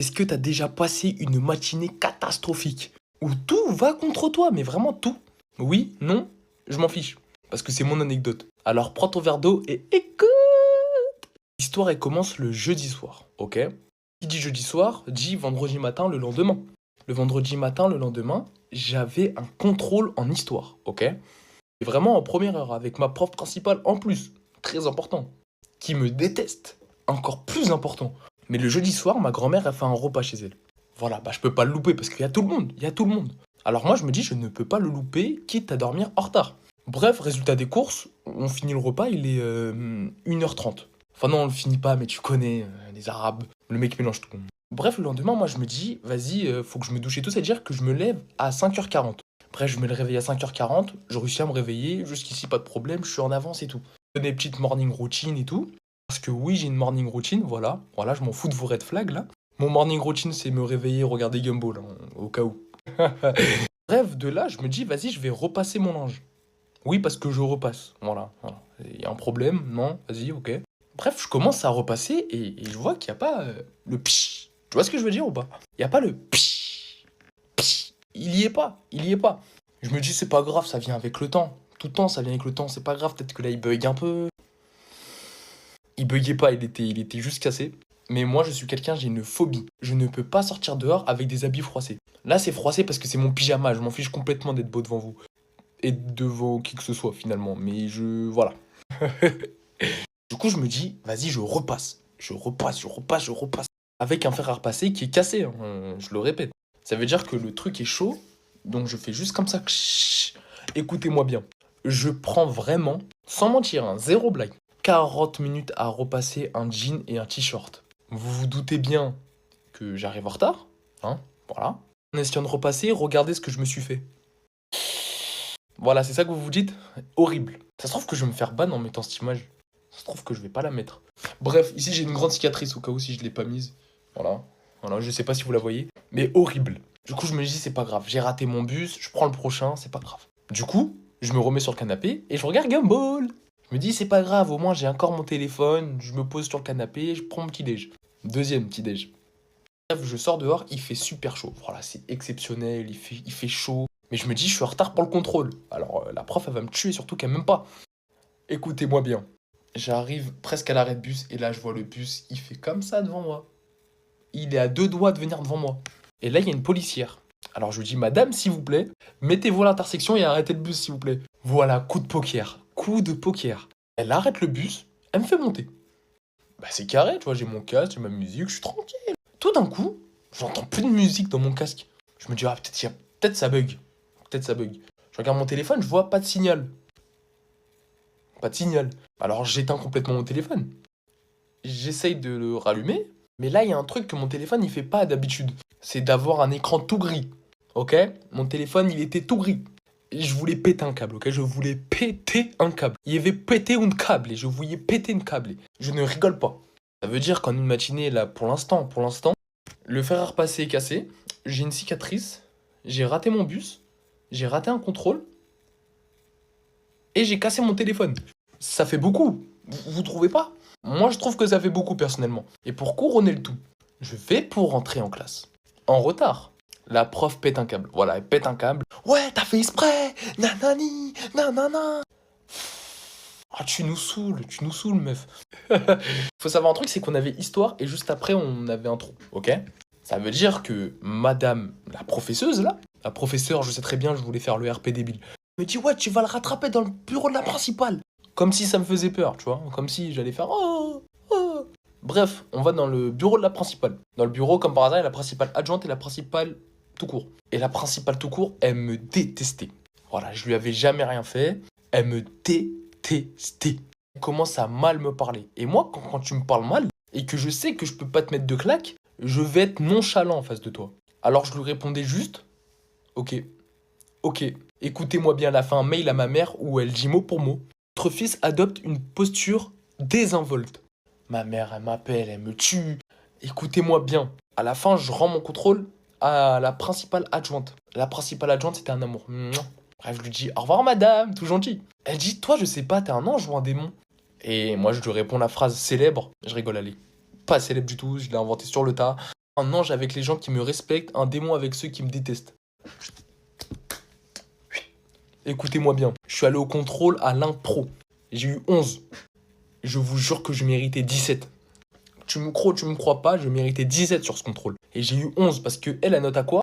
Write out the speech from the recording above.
Est-ce que t'as déjà passé une matinée catastrophique où tout va contre toi, mais vraiment tout? Oui, non, je m'en fiche, parce que c'est mon anecdote. Alors prends ton verre d'eau et écoute. L'histoire, elle commence le jeudi soir, ok? Qui dit jeudi soir, dit vendredi matin le lendemain. Le vendredi matin, le lendemain, j'avais un contrôle en histoire, ok? Et vraiment en première heure, avec ma prof principale en plus, très important, qui me déteste, encore plus important. Mais le jeudi soir, ma grand-mère a fait un repas chez elle. Voilà, bah je peux pas le louper parce qu'il y a tout le monde, il y a tout le monde. Alors moi je me dis je ne peux pas le louper, quitte à dormir en retard. Bref, résultat des courses, on finit le repas, il est 1h30. Enfin non, on le finit pas, mais tu connais, les Arabes, le mec mélange tout. Bref, le lendemain, moi je me dis, vas-y, faut que je me douche et tout, c'est-à-dire que je me lève à 5h40. Bref, je mets le réveil à 5h40, je réussis à me réveiller, jusqu'ici pas de problème, je suis en avance et tout. Des petites morning routines et tout. Parce que oui, j'ai une morning routine, voilà. Voilà, je m'en fous de vos red flags là. Mon morning routine, c'est me réveiller, regarder Gumball, hein, au cas où. Bref, de là, je me dis, vas-y, je vais repasser mon linge. Oui, parce que je repasse. Voilà, voilà. Il y a un problème, non? Vas-y, ok. Bref, je commence à repasser et je vois qu'il n'y a pas le psh. Tu vois ce que je veux dire ou pas? Il n'y a pas le psh. Psh. Il y est pas, il y est pas. Je me dis, c'est pas grave, ça vient avec le temps. Tout le temps, ça vient avec le temps, c'est pas grave. Peut-être que là, il bug un peu. Il buguait pas, il était juste cassé. Mais moi, je suis quelqu'un, j'ai une phobie. Je ne peux pas sortir dehors avec des habits froissés. Là, c'est froissé parce que c'est mon pyjama. Je m'en fiche complètement d'être beau devant vous. Et devant qui que ce soit, finalement. Mais je... Voilà. Du coup, je me dis, vas-y, je repasse. Je repasse, je repasse, je repasse. Avec un fer à repasser qui est cassé, hein, je le répète. Ça veut dire que le truc est chaud. Donc, je fais juste comme ça. Écoutez-moi bien. Je prends vraiment, sans mentir, hein, zéro blague, 40 minutes à repasser un jean et un t-shirt. Vous vous doutez bien que j'arrive en retard, hein, voilà. En essayant de repasser, regardez ce que je me suis fait. Voilà, c'est ça que vous vous dites? Horrible. Ça se trouve que je vais me faire ban en mettant cette image. Ça se trouve que je vais pas la mettre. Bref, ici j'ai une grande cicatrice au cas où si je l'ai pas mise. Voilà. Voilà, je sais pas si vous la voyez. Mais horrible. Du coup, je me dis, c'est pas grave. J'ai raté mon bus, je prends le prochain, c'est pas grave. Du coup, je me remets sur le canapé et je regarde Gumball. Je me dis, c'est pas grave, au moins j'ai encore mon téléphone, je me pose sur le canapé, je prends mon petit déj. Deuxième petit déj. Bref, je sors dehors, il fait super chaud. Voilà, c'est exceptionnel, il fait chaud. Mais je me dis, je suis en retard pour le contrôle. Alors, la prof, elle va me tuer, surtout qu'elle m'aime pas. Écoutez-moi bien. J'arrive presque à l'arrêt de bus et là, je vois le bus, il fait comme ça devant moi. Il est à 2 doigts de venir devant moi. Et là, il y a une policière. Alors, je lui dis, madame, s'il vous plaît, mettez-vous à l'intersection et arrêtez le bus, s'il vous plaît. Voilà, coup de poker. Coup de poker. Elle arrête le bus, elle me fait monter. Bah, c'est carré, tu vois, j'ai mon casque, j'ai ma musique, je suis tranquille. Tout d'un coup, j'entends plus de musique dans mon casque. Je me dis, ah, peut-être ça bug. Peut-être ça bug. Je regarde mon téléphone, je vois pas de signal. Pas de signal. Alors j'éteins complètement mon téléphone. J'essaye de le rallumer, mais là il y a un truc que mon téléphone il fait pas d'habitude. C'est d'avoir un écran tout gris. Ok? Mon téléphone il était tout gris. Et je voulais péter un câble, ok? Je voulais péter un câble. Il y avait pété un câble et je voulais péter un câble. Je ne rigole pas. Ça veut dire qu'en une matinée, là, pour l'instant, le fer à repasser est cassé, j'ai une cicatrice, j'ai raté mon bus, j'ai raté un contrôle, et j'ai cassé mon téléphone. Ça fait beaucoup, vous trouvez pas? Moi, je trouve que ça fait beaucoup, personnellement. Et pour couronner le tout, je vais pour rentrer en classe. En retard. La prof pète un câble. Voilà, elle pète un câble. Ouais, t'as fait exprès. Nanani, nanana. Ah, tu nous saoules, meuf. Faut savoir un truc, c'est qu'on avait histoire et juste après, on avait un trou, ok? Ça veut dire que madame, la professeuse là, la professeure, je sais très bien, je voulais faire le RP débile, me dit ouais, tu vas le rattraper dans le bureau de la principale. Comme si ça me faisait peur, tu vois, comme si j'allais faire oh, oh. Bref, on va dans le bureau de la principale. Dans le bureau, comme par hasard, il y a la principale adjointe et la principale tout court. Et la principale tout court, elle me détestait. Voilà, je lui avais jamais rien fait. Elle me détestait. Elle commence à mal me parler. Et moi, quand tu me parles mal, et que je sais que je peux pas te mettre de claque, je vais être nonchalant en face de toi. Alors je lui répondais juste, ok, ok, écoutez-moi bien, elle a fait un mail à ma mère où elle dit mot pour mot, votre fils adopte une posture désinvolte. Ma mère, elle m'appelle, elle me tue. Écoutez-moi bien. À la fin, je rends mon contrôle à la principale adjointe. La principale adjointe, c'était un amour. Mouah. Bref, je lui dis au revoir madame, tout gentil. Elle dit, toi, je sais pas, t'es un ange ou un démon? Et moi, je lui réponds la phrase célèbre. Je rigole, allez. Pas célèbre du tout, je l'ai inventé sur le tas. Un ange avec les gens qui me respectent, un démon avec ceux qui me détestent. Écoutez-moi bien, je suis allé au contrôle à l'impro. J'ai eu 11. Je vous jure que je méritais 17. Tu me crois pas, je méritais 17 sur ce contrôle. Et j'ai eu 11 parce que elle, a note à quoi?